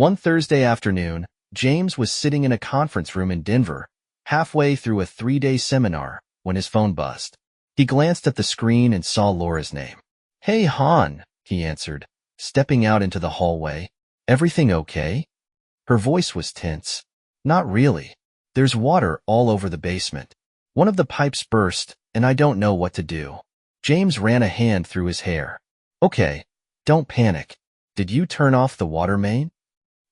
One Thursday afternoon, James was sitting in a conference room in Denver, halfway through a 3-day seminar, when his phone buzzed. He glanced at the screen and saw Laura's name. "Hey, Han," he answered, stepping out into the hallway. "Everything okay?" Her voice was tense. "Not really. There's water all over the basement. One of the pipes burst, and I don't know what to do." James ran a hand through his hair. "Okay, don't panic. Did you turn off the water main?"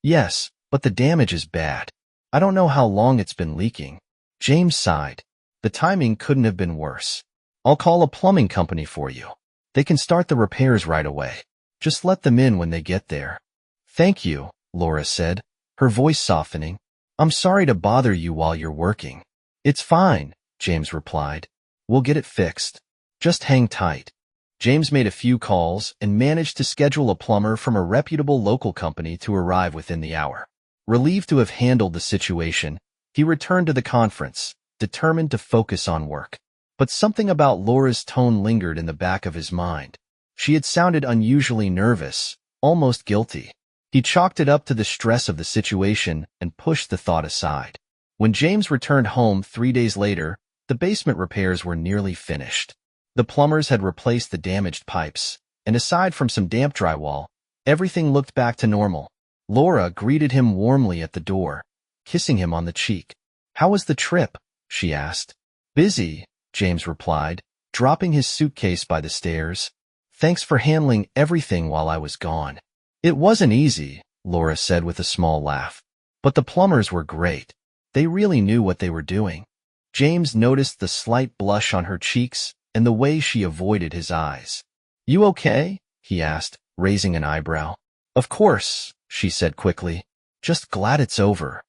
"Yes, but the damage is bad. I don't know how long it's been leaking." James sighed. "The timing couldn't have been worse. I'll call a plumbing company for you. They can start the repairs right away. Just let them in when they get there." "Thank you," Laura said, her voice softening. "I'm sorry to bother you while you're working." "It's fine," James replied. "We'll get it fixed. Just hang tight." James made a few calls and managed to schedule a plumber from a reputable local company to arrive within the hour. Relieved to have handled the situation, he returned to the conference, determined to focus on work. But something about Laura's tone lingered in the back of his mind. She had sounded unusually nervous, almost guilty. He chalked it up to the stress of the situation and pushed the thought aside. When James returned home 3 days later, the basement repairs were nearly finished. The plumbers had replaced the damaged pipes, and aside from some damp drywall, everything looked back to normal. Laura greeted him warmly at the door, kissing him on the cheek. "How was the trip?" she asked. "Busy," James replied, dropping his suitcase by the stairs. "Thanks for handling everything while I was gone." "It wasn't easy," Laura said with a small laugh. "But the plumbers were great. They really knew what they were doing." James noticed the slight blush on her cheeks and the way she avoided his eyes. "You okay?" he asked, raising an eyebrow. "Of course," she said quickly. "Just glad it's over."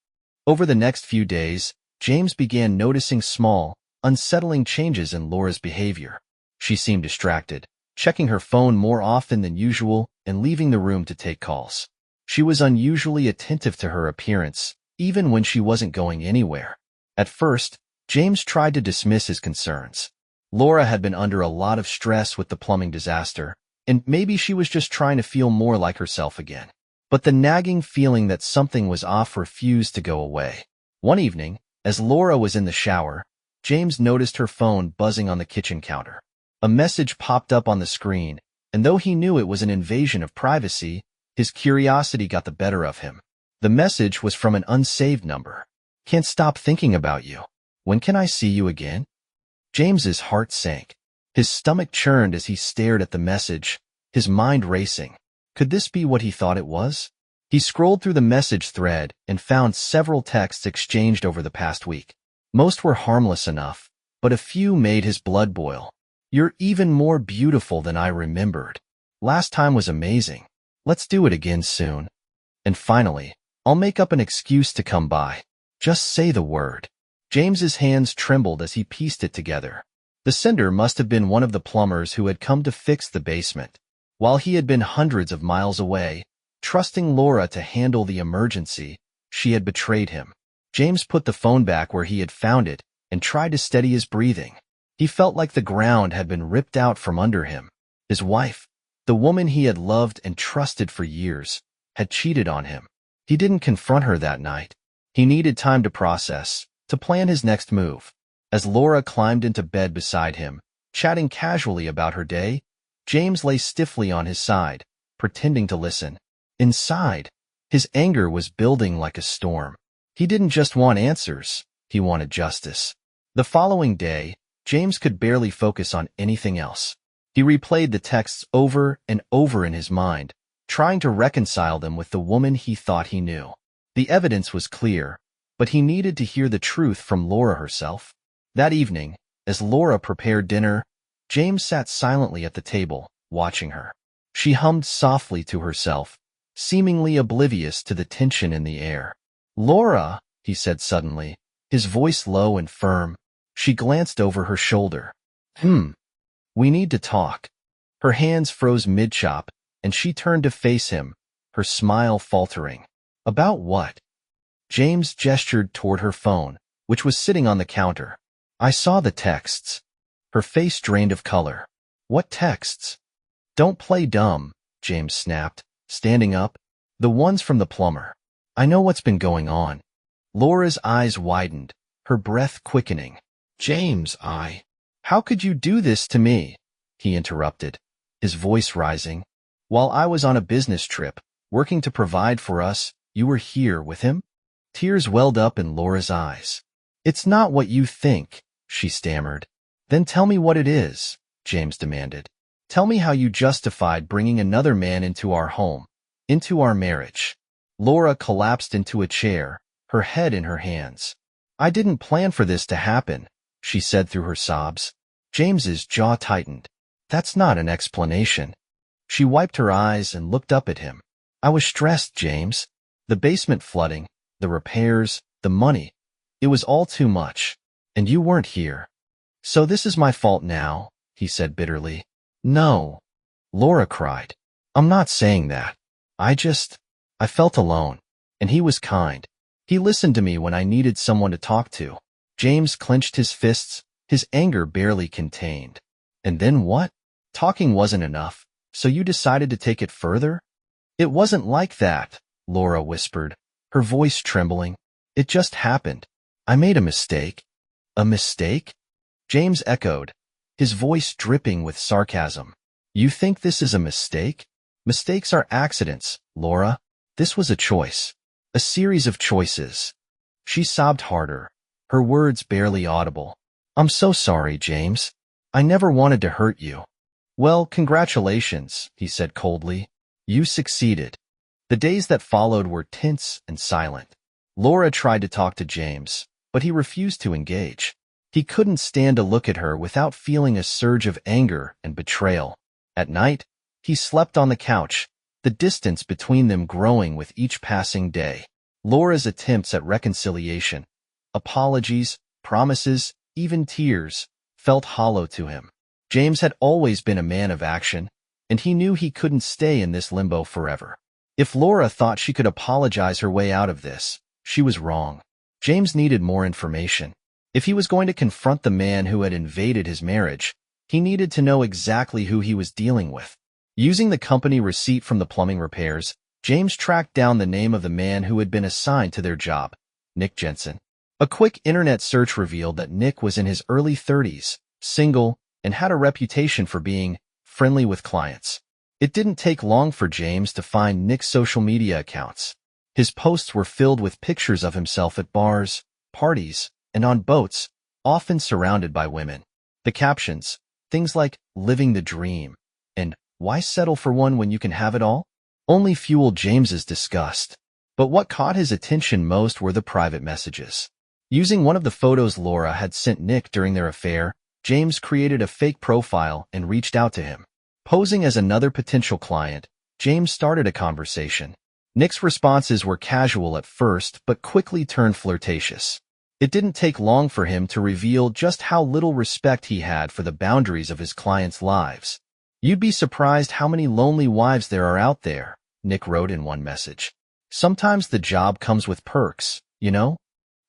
Over the next few days, James began noticing small, unsettling changes in Laura's behavior. She seemed distracted, checking her phone more often than usual and leaving the room to take calls. She was unusually attentive to her appearance, even when she wasn't going anywhere. At first, James tried to dismiss his concerns. Laura had been under a lot of stress with the plumbing disaster, and maybe she was just trying to feel more like herself again. But the nagging feeling that something was off refused to go away. One evening, as Laura was in the shower, James noticed her phone buzzing on the kitchen counter. A message popped up on the screen, and though he knew it was an invasion of privacy, his curiosity got the better of him. The message was from an unsaved number. "Can't stop thinking about you. When can I see you again?" James's heart sank. His stomach churned as he stared at the message, his mind racing. Could this be what he thought it was? He scrolled through the message thread and found several texts exchanged over the past week. Most were harmless enough, but a few made his blood boil. "You're even more beautiful than I remembered. Last time was amazing. Let's do it again soon. And finally, I'll make up an excuse to come by. Just say the word." James's hands trembled as he pieced it together. The sender must have been one of the plumbers who had come to fix the basement. While he had been hundreds of miles away, trusting Laura to handle the emergency, she had betrayed him. James put the phone back where he had found it and tried to steady his breathing. He felt like the ground had been ripped out from under him. His wife, the woman he had loved and trusted for years, had cheated on him. He didn't confront her that night. He needed time to process, to plan his next move. As Laura climbed into bed beside him, chatting casually about her day, James lay stiffly on his side, pretending to listen. Inside, his anger was building like a storm. He didn't just want answers, he wanted justice. The following day, James could barely focus on anything else. He replayed the texts over and over in his mind, trying to reconcile them with the woman he thought he knew. The evidence was clear, but he needed to hear the truth from Laura herself. That evening, as Laura prepared dinner, James sat silently at the table, watching her. She hummed softly to herself, seemingly oblivious to the tension in the air. "Laura," he said suddenly, his voice low and firm. She glanced over her shoulder. We need to talk." Her hands froze mid-chop, and she turned to face him, her smile faltering. "About what?" James gestured toward her phone, which was sitting on the counter. "I saw the texts." Her face drained of color. "What texts?" "Don't play dumb," James snapped, standing up. The ones from the plumber. I know what's been going on. Laura's eyes widened, her breath quickening. James, How could you do this to me? He interrupted, his voice rising. While I was on a business trip, working to provide for us, you were here with him? Tears welled up in Laura's eyes. It's not what you think, she stammered. Then tell me what it is, James demanded. Tell me how you justified bringing another man into our home, into our marriage. Laura collapsed into a chair, her head in her hands. I didn't plan for this to happen, she said through her sobs. James's jaw tightened. That's not an explanation. She wiped her eyes and looked up at him. I was stressed, James. The basement flooding, the repairs, the money. It was all too much. And you weren't here. So this is my fault now, he said bitterly. No. Laura cried. I'm not saying that. I felt alone. And he was kind. He listened to me when I needed someone to talk to. James clenched his fists, his anger barely contained. And then what? Talking wasn't enough, so you decided to take it further? It wasn't like that, Laura whispered, her voice trembling. It just happened. I made a mistake. A mistake? James echoed, his voice dripping with sarcasm. You think this is a mistake? Mistakes are accidents, Laura. This was a choice. A series of choices. She sobbed harder, her words barely audible. I'm so sorry, James. I never wanted to hurt you. Well, congratulations, he said coldly. You succeeded. The days that followed were tense and silent. Laura tried to talk to James, but he refused to engage. He couldn't stand to look at her without feeling a surge of anger and betrayal. At night, he slept on the couch, the distance between them growing with each passing day. Laura's attempts at reconciliation, apologies, promises, even tears, felt hollow to him. James had always been a man of action, and he knew he couldn't stay in this limbo forever. If Laura thought she could apologize her way out of this, she was wrong. James needed more information. If he was going to confront the man who had invaded his marriage, he needed to know exactly who he was dealing with. Using the company receipt from the plumbing repairs, James tracked down the name of the man who had been assigned to their job, Nick Jensen. A quick internet search revealed that Nick was in his early 30s, single, and had a reputation for being friendly with clients. It didn't take long for James to find Nick's social media accounts. His posts were filled with pictures of himself at bars, parties, and on boats, often surrounded by women. The captions, things like living the dream and why settle for one when you can have it all, only fueled James's disgust. But what caught his attention most were the private messages. Using one of the photos Laura had sent Nick during their affair, James created a fake profile and reached out to him. Posing as another potential client, James started a conversation. Nick's responses were casual at first, but quickly turned flirtatious. It didn't take long for him to reveal just how little respect he had for the boundaries of his clients' lives. You'd be surprised how many lonely wives there are out there, Nick wrote in one message. Sometimes the job comes with perks, you know?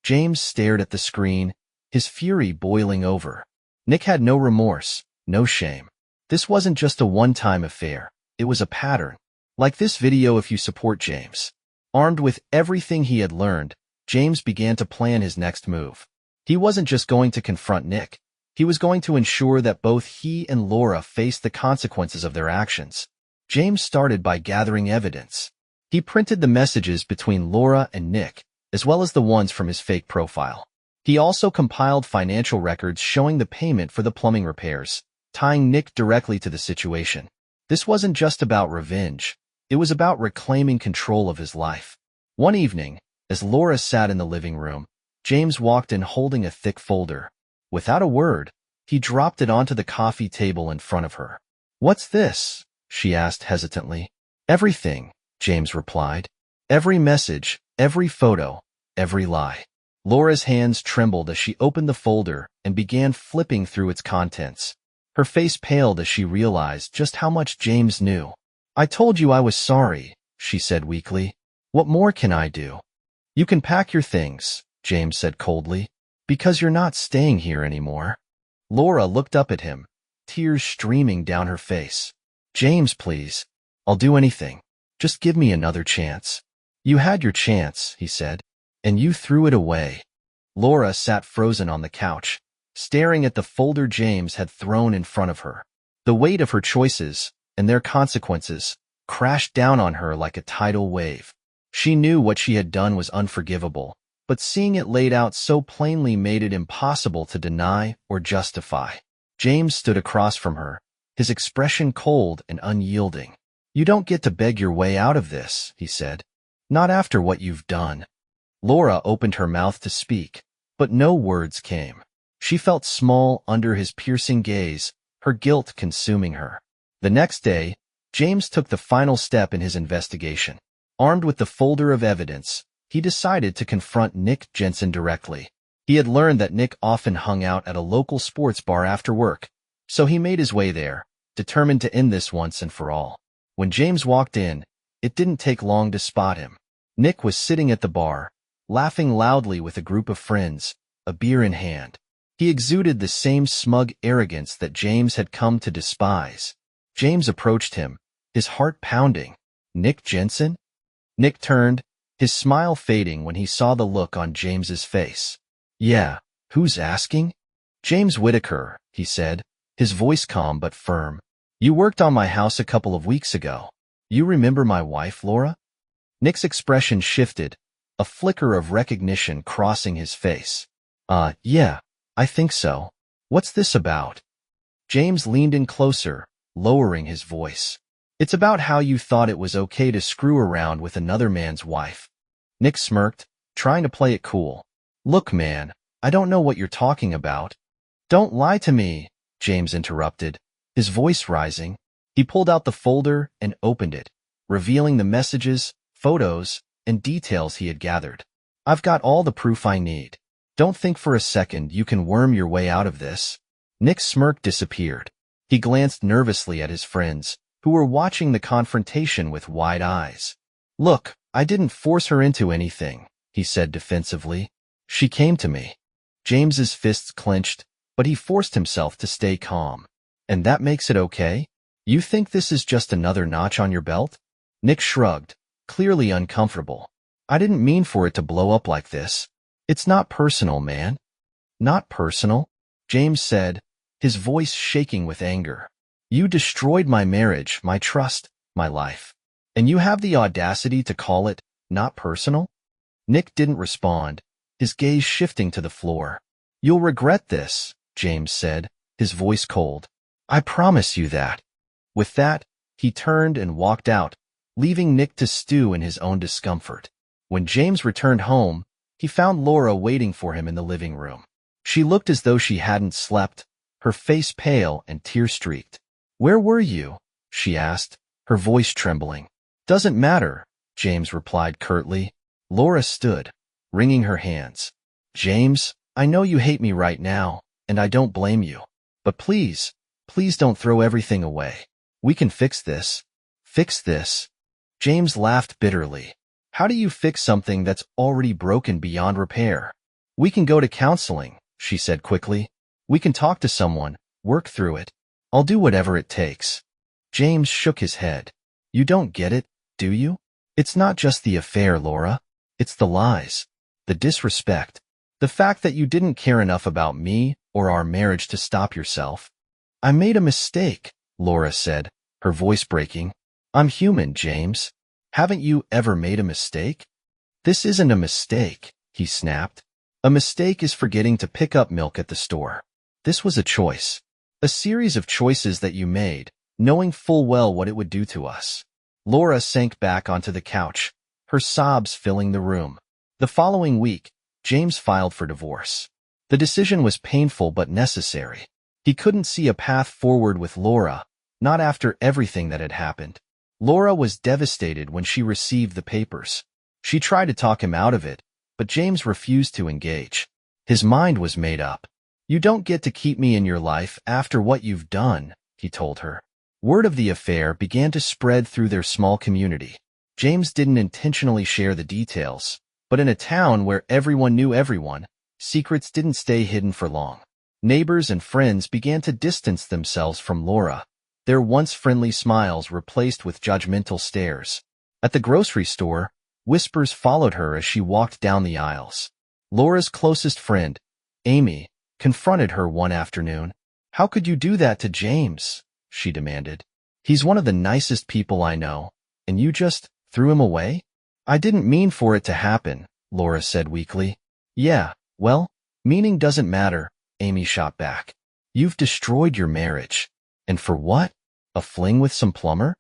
James stared at the screen, his fury boiling over. Nick had no remorse, no shame. This wasn't just a one-time affair. It was a pattern. Like this video if you support James. Armed with everything he had learned, James began to plan his next move. He wasn't just going to confront Nick. He was going to ensure that both he and Laura faced the consequences of their actions. James started by gathering evidence. He printed the messages between Laura and Nick, as well as the ones from his fake profile. He also compiled financial records showing the payment for the plumbing repairs, tying Nick directly to the situation. This wasn't just about revenge. It was about reclaiming control of his life. One evening, as Laura sat in the living room, James walked in holding a thick folder. Without a word, he dropped it onto the coffee table in front of her. "What's this?" she asked hesitantly. "Everything," James replied. "Every message, every photo, every lie." Laura's hands trembled as she opened the folder and began flipping through its contents. Her face paled as she realized just how much James knew. "I told you I was sorry," she said weakly. "What more can I do?" "You can pack your things," James said coldly, "because you're not staying here anymore." Laura looked up at him, tears streaming down her face. "James, please. I'll do anything." Just give me another chance. You had your chance, he said, and you threw it away. Laura sat frozen on the couch, staring at the folder James had thrown in front of her. The weight of her choices, and their consequences, crashed down on her like a tidal wave. She knew what she had done was unforgivable, but seeing it laid out so plainly made it impossible to deny or justify. James stood across from her, his expression cold and unyielding. You don't get to beg your way out of this, he said. Not after what you've done. Laura opened her mouth to speak, but no words came. She felt small under his piercing gaze, her guilt consuming her. The next day, James took the final step in his investigation. Armed with the folder of evidence, he decided to confront Nick Jensen directly. He had learned that Nick often hung out at a local sports bar after work, so he made his way there, determined to end this once and for all. When James walked in, it didn't take long to spot him. Nick was sitting at the bar, laughing loudly with a group of friends, a beer in hand. He exuded the same smug arrogance that James had come to despise. James approached him, his heart pounding. Nick Jensen? Nick turned, his smile fading when he saw the look on James's face. Yeah, who's asking? James Whitaker, he said, his voice calm but firm. You worked on my house a couple of weeks ago. You remember my wife, Laura? Nick's expression shifted, a flicker of recognition crossing his face. Yeah, I think so. What's this about? James leaned in closer, lowering his voice. It's about how you thought it was okay to screw around with another man's wife. Nick smirked, trying to play it cool. Look, man, I don't know what you're talking about. Don't lie to me, James interrupted, his voice rising. He pulled out the folder and opened it, revealing the messages, photos, and details he had gathered. I've got all the proof I need. Don't think for a second you can worm your way out of this. Nick's smirk disappeared. He glanced nervously at his friends, who were watching the confrontation with wide eyes. Look, I didn't force her into anything, he said defensively. She came to me. James's fists clenched, but he forced himself to stay calm. And that makes it okay? You think this is just another notch on your belt? Nick shrugged, clearly uncomfortable. I didn't mean for it to blow up like this. It's not personal, man. Not personal, James said, his voice shaking with anger. You destroyed my marriage, my trust, my life. And you have the audacity to call it not personal? Nick didn't respond, his gaze shifting to the floor. You'll regret this, James said, his voice cold. I promise you that. With that, he turned and walked out, leaving Nick to stew in his own discomfort. When James returned home, he found Laura waiting for him in the living room. She looked as though she hadn't slept, her face pale and tear-streaked. Where were you? She asked, her voice trembling. Doesn't matter, James replied curtly. Laura stood, wringing her hands. James, I know you hate me right now, and I don't blame you. But please, please don't throw everything away. We can fix this. Fix this? James laughed bitterly. How do you fix something that's already broken beyond repair? We can go to counseling, she said quickly. We can talk to someone, work through it. I'll do whatever it takes. James shook his head. You don't get it, do you? It's not just the affair, Laura. It's the lies, the disrespect, the fact that you didn't care enough about me or our marriage to stop yourself. I made a mistake, Laura said, her voice breaking. I'm human, James. Haven't you ever made a mistake? This isn't a mistake, he snapped. A mistake is forgetting to pick up milk at the store. This was a choice. A series of choices that you made, knowing full well what it would do to us. Laura sank back onto the couch, her sobs filling the room. The following week, James filed for divorce. The decision was painful but necessary. He couldn't see a path forward with Laura, not after everything that had happened. Laura was devastated when she received the papers. She tried to talk him out of it, but James refused to engage. His mind was made up. You don't get to keep me in your life after what you've done, he told her. Word of the affair began to spread through their small community. James didn't intentionally share the details, but in a town where everyone knew everyone, secrets didn't stay hidden for long. Neighbors and friends began to distance themselves from Laura, their once friendly smiles replaced with judgmental stares. At the grocery store, whispers followed her as she walked down the aisles. Laura's closest friend, Amy, confronted her one afternoon. "How could you do that to James?" she demanded. "He's one of the nicest people I know, and you just threw him away?" "I didn't mean for it to happen," Laura said weakly. "Yeah, well, meaning doesn't matter," Amy shot back. "You've destroyed your marriage. And for what? A fling with some plumber?"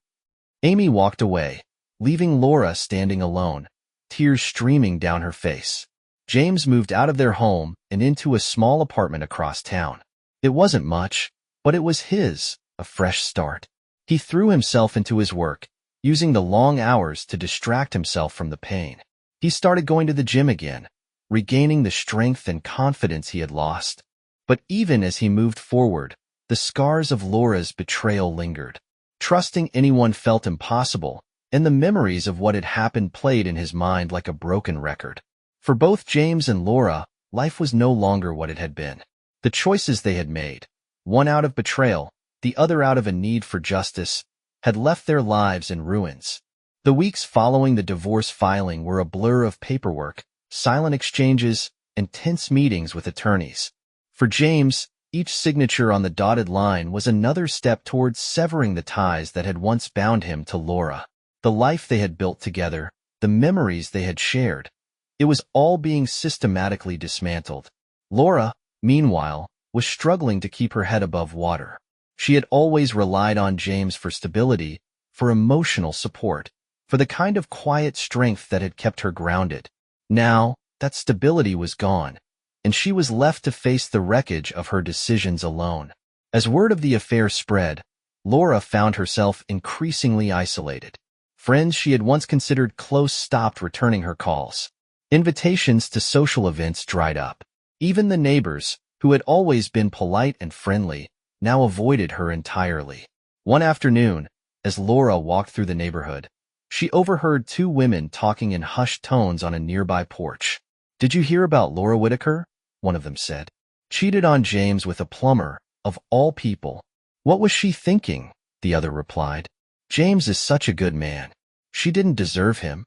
Amy walked away, leaving Laura standing alone, tears streaming down her face. James moved out of their home and into a small apartment across town. It wasn't much, but it was his, a fresh start. He threw himself into his work, using the long hours to distract himself from the pain. He started going to the gym again, regaining the strength and confidence he had lost. But even as he moved forward, the scars of Laura's betrayal lingered. Trusting anyone felt impossible, and the memories of what had happened played in his mind like a broken record. For both James and Laura, life was no longer what it had been. The choices they had made, one out of betrayal, the other out of a need for justice, had left their lives in ruins. The weeks following the divorce filing were a blur of paperwork, silent exchanges, and tense meetings with attorneys. For James, each signature on the dotted line was another step towards severing the ties that had once bound him to Laura. The life they had built together, the memories they had shared, it was all being systematically dismantled. Laura, meanwhile, was struggling to keep her head above water. She had always relied on James for stability, for emotional support, for the kind of quiet strength that had kept her grounded. Now, that stability was gone, and she was left to face the wreckage of her decisions alone. As word of the affair spread, Laura found herself increasingly isolated. Friends she had once considered close stopped returning her calls. Invitations to social events dried up. Even the neighbors, who had always been polite and friendly, now avoided her entirely. One afternoon, as Laura walked through the neighborhood, she overheard two women talking in hushed tones on a nearby porch. "Did you hear about Laura Whitaker?" one of them said. "Cheated on James with a plumber, of all people." "What was she thinking?" the other replied. "James is such a good man. She didn't deserve him."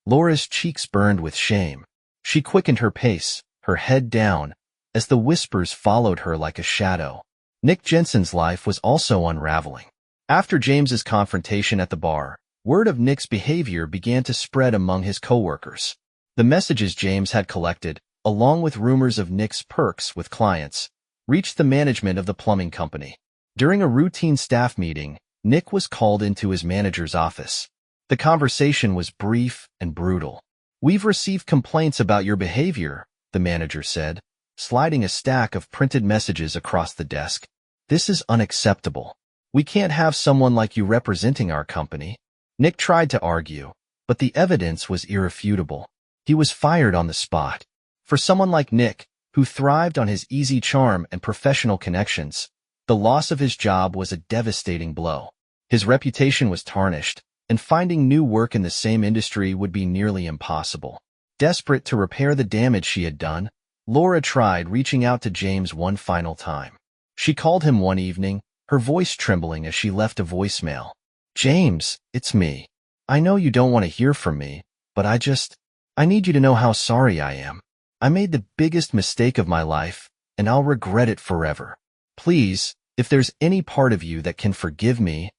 Laura's cheeks burned with shame. She quickened her pace, her head down, as the whispers followed her like a shadow. Nick Jensen's life was also unraveling. After James's confrontation at the bar, word of Nick's behavior began to spread among his coworkers. The messages James had collected, along with rumors of Nick's perks with clients, reached the management of the plumbing company. During a routine staff meeting, Nick was called into his manager's office. The conversation was brief and brutal. "We've received complaints about your behavior," the manager said, sliding a stack of printed messages across the desk. "This is unacceptable. We can't have someone like you representing our company." Nick tried to argue, but the evidence was irrefutable. He was fired on the spot. For someone like Nick, who thrived on his easy charm and professional connections, the loss of his job was a devastating blow. His reputation was tarnished, and finding new work in the same industry would be nearly impossible. Desperate to repair the damage she had done, Laura tried reaching out to James one final time. She called him one evening, her voice trembling as she left a voicemail. "James, it's me. I know you don't want to hear from me, but I need you to know how sorry I am. I made the biggest mistake of my life, and I'll regret it forever. Please, if there's any part of you that can forgive me,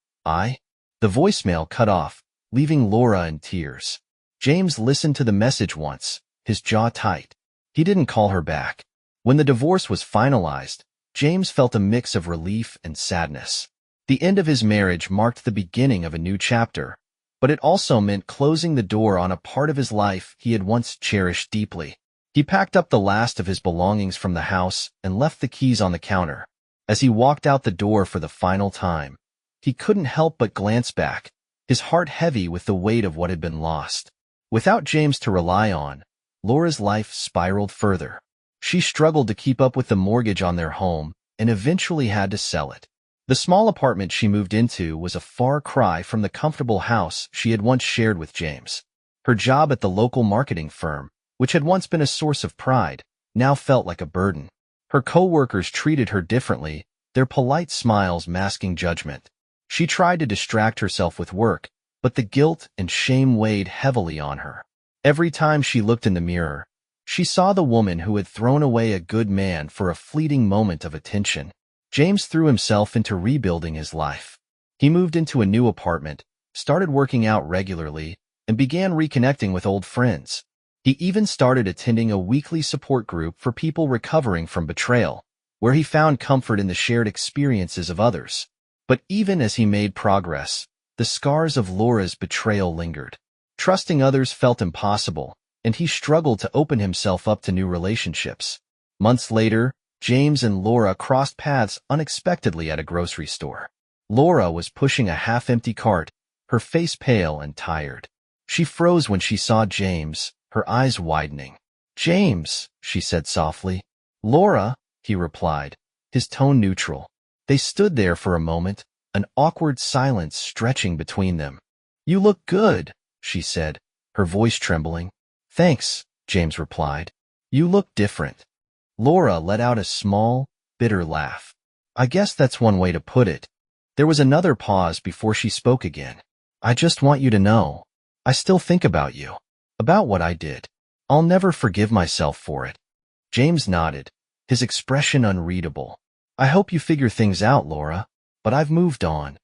The voicemail cut off, leaving Laura in tears. James listened to the message once, his jaw tight. He didn't call her back. When the divorce was finalized, James felt a mix of relief and sadness. The end of his marriage marked the beginning of a new chapter, but it also meant closing the door on a part of his life he had once cherished deeply. He packed up the last of his belongings from the house and left the keys on the counter. As he walked out the door for the final time, he couldn't help but glance back, his heart heavy with the weight of what had been lost. Without James to rely on, Laura's life spiraled further. She struggled to keep up with the mortgage on their home and eventually had to sell it. The small apartment she moved into was a far cry from the comfortable house she had once shared with James. Her job at the local marketing firm, which had once been a source of pride, now felt like a burden. Her co-workers treated her differently, their polite smiles masking judgment. She tried to distract herself with work, but the guilt and shame weighed heavily on her. Every time she looked in the mirror, she saw the woman who had thrown away a good man for a fleeting moment of attention. James threw himself into rebuilding his life. He moved into a new apartment, started working out regularly, and began reconnecting with old friends. He even started attending a weekly support group for people recovering from betrayal, where he found comfort in the shared experiences of others. But even as he made progress, the scars of Laura's betrayal lingered. Trusting others felt impossible, and he struggled to open himself up to new relationships. Months later, James and Laura crossed paths unexpectedly at a grocery store. Laura was pushing a half-empty cart, her face pale and tired. She froze when she saw James, her eyes widening. "James," she said softly. "Laura," he replied, his tone neutral. They stood there for a moment, an awkward silence stretching between them. "You look good," she said, her voice trembling. "Thanks," James replied. "You look different." Laura let out a small, bitter laugh. "I guess that's one way to put it." There was another pause before she spoke again. "I just want you to know. I still think about you. About what I did. I'll never forgive myself for it." James nodded, his expression unreadable. "I hope you figure things out, Laura, but I've moved on."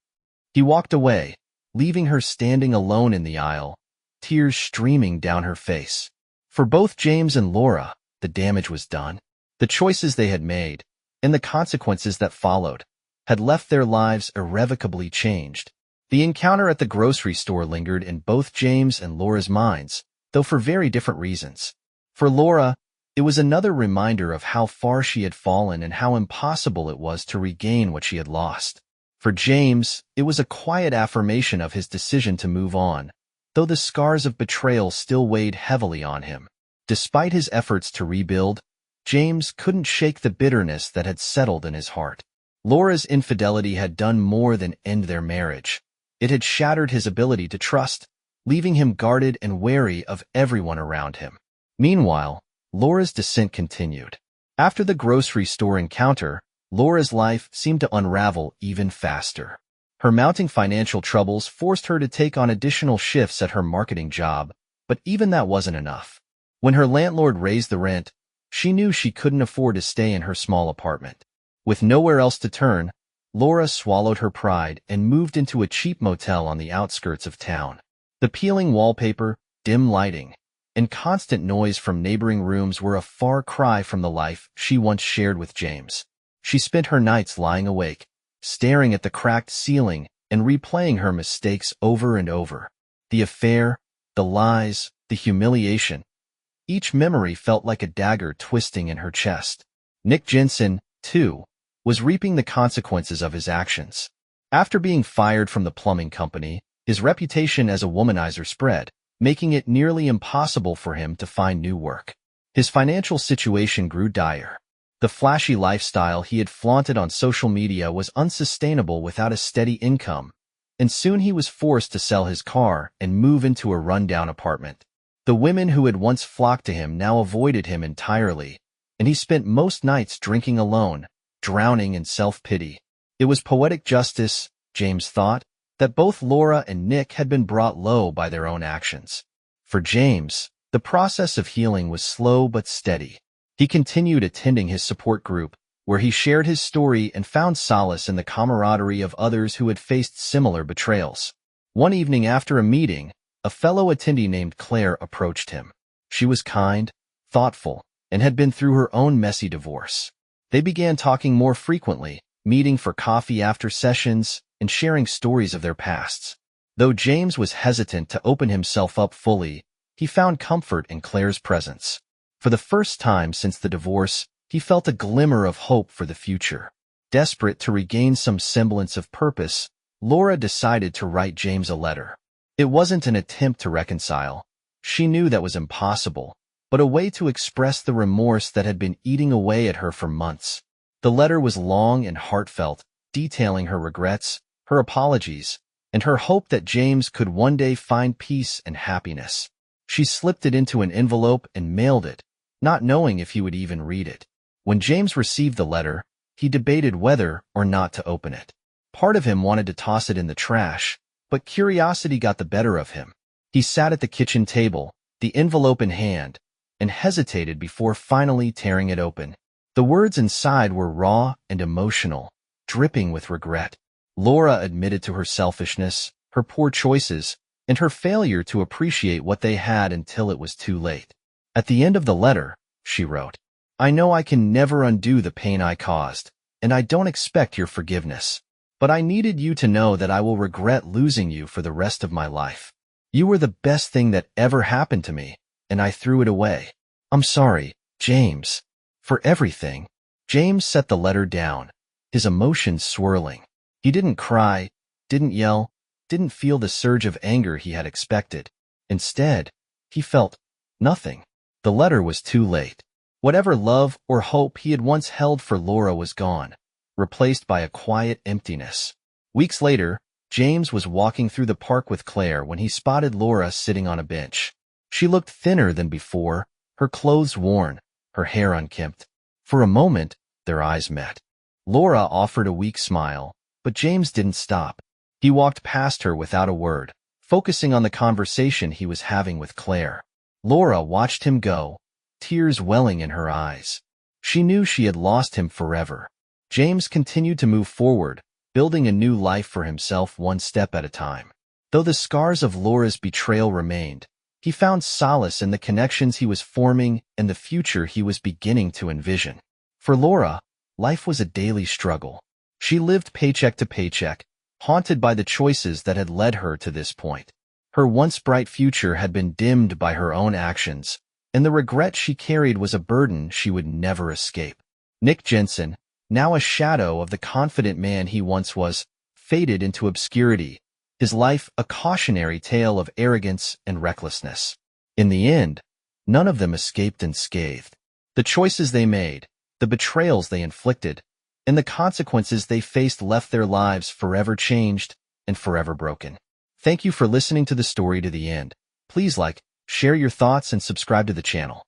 He walked away, leaving her standing alone in the aisle, tears streaming down her face. For both James and Laura, the damage was done. The choices they had made, and the consequences that followed, had left their lives irrevocably changed. The encounter at the grocery store lingered in both James and Laura's minds, though for very different reasons. For Laura, it was another reminder of how far she had fallen and how impossible it was to regain what she had lost. For James, it was a quiet affirmation of his decision to move on, though the scars of betrayal still weighed heavily on him. Despite his efforts to rebuild, James couldn't shake the bitterness that had settled in his heart. Laura's infidelity had done more than end their marriage. It had shattered his ability to trust, leaving him guarded and wary of everyone around him. Meanwhile, Laura's descent continued. After the grocery store encounter, Laura's life seemed to unravel even faster. Her mounting financial troubles forced her to take on additional shifts at her marketing job, but even that wasn't enough. When her landlord raised the rent, she knew she couldn't afford to stay in her small apartment. With nowhere else to turn, Laura swallowed her pride and moved into a cheap motel on the outskirts of town. The peeling wallpaper, dim lighting, and constant noise from neighboring rooms were a far cry from the life she once shared with James. She spent her nights lying awake, staring at the cracked ceiling and replaying her mistakes over and over. The affair, the lies, the humiliation. Each memory felt like a dagger twisting in her chest. Nick Jensen, too, was reaping the consequences of his actions. After being fired from the plumbing company, his reputation as a womanizer spread, making it nearly impossible for him to find new work. His financial situation grew dire. The flashy lifestyle he had flaunted on social media was unsustainable without a steady income, and soon he was forced to sell his car and move into a rundown apartment. The women who had once flocked to him now avoided him entirely, and he spent most nights drinking alone, drowning in self-pity. It was poetic justice, James thought, that both Laura and Nick had been brought low by their own actions. For James, the process of healing was slow but steady. He continued attending his support group, where he shared his story and found solace in the camaraderie of others who had faced similar betrayals. One evening after a meeting, a fellow attendee named Claire approached him. She was kind, thoughtful, and had been through her own messy divorce. They began talking more frequently, meeting for coffee after sessions, and sharing stories of their pasts. Though James was hesitant to open himself up fully, he found comfort in Claire's presence. For the first time since the divorce, he felt a glimmer of hope for the future. Desperate to regain some semblance of purpose, Laura decided to write James a letter. It wasn't an attempt to reconcile. She knew that was impossible, but a way to express the remorse that had been eating away at her for months. The letter was long and heartfelt, detailing her regrets, her apologies, and her hope that James could one day find peace and happiness. She slipped it into an envelope and mailed it, not knowing if he would even read it. When James received the letter, he debated whether or not to open it. Part of him wanted to toss it in the trash, But curiosity got the better of him. He sat at the kitchen table, the envelope in hand, and hesitated before finally tearing it open. The words inside were raw and emotional, dripping with regret. Laura admitted to her selfishness, her poor choices, and her failure to appreciate what they had until it was too late. At the end of the letter, she wrote, "I know I can never undo the pain I caused, and I don't expect your forgiveness. But I needed you to know that I will regret losing you for the rest of my life. You were the best thing that ever happened to me, and I threw it away. I'm sorry, James, for everything." James set the letter down, his emotions swirling. He didn't cry, didn't yell, didn't feel the surge of anger he had expected. Instead, he felt nothing. The letter was too late. Whatever love or hope he had once held for Laura was gone, replaced by a quiet emptiness. Weeks later, James was walking through the park with Claire when he spotted Laura sitting on a bench. She looked thinner than before, her clothes worn, her hair unkempt. For a moment, their eyes met. Laura offered a weak smile, but James didn't stop. He walked past her without a word, focusing on the conversation he was having with Claire. Laura watched him go, tears welling in her eyes. She knew she had lost him forever. James continued to move forward, building a new life for himself one step at a time. Though the scars of Laura's betrayal remained, he found solace in the connections he was forming and the future he was beginning to envision. For Laura, life was a daily struggle. She lived paycheck to paycheck, haunted by the choices that had led her to this point. Her once bright future had been dimmed by her own actions, and the regret she carried was a burden she would never escape. Nick Jensen, now a shadow of the confident man he once was, faded into obscurity, his life a cautionary tale of arrogance and recklessness. In the end, none of them escaped unscathed. The choices they made, the betrayals they inflicted, and the consequences they faced left their lives forever changed and forever broken. Thank you for listening to the story to the end. Please like, share your thoughts, and subscribe to the channel.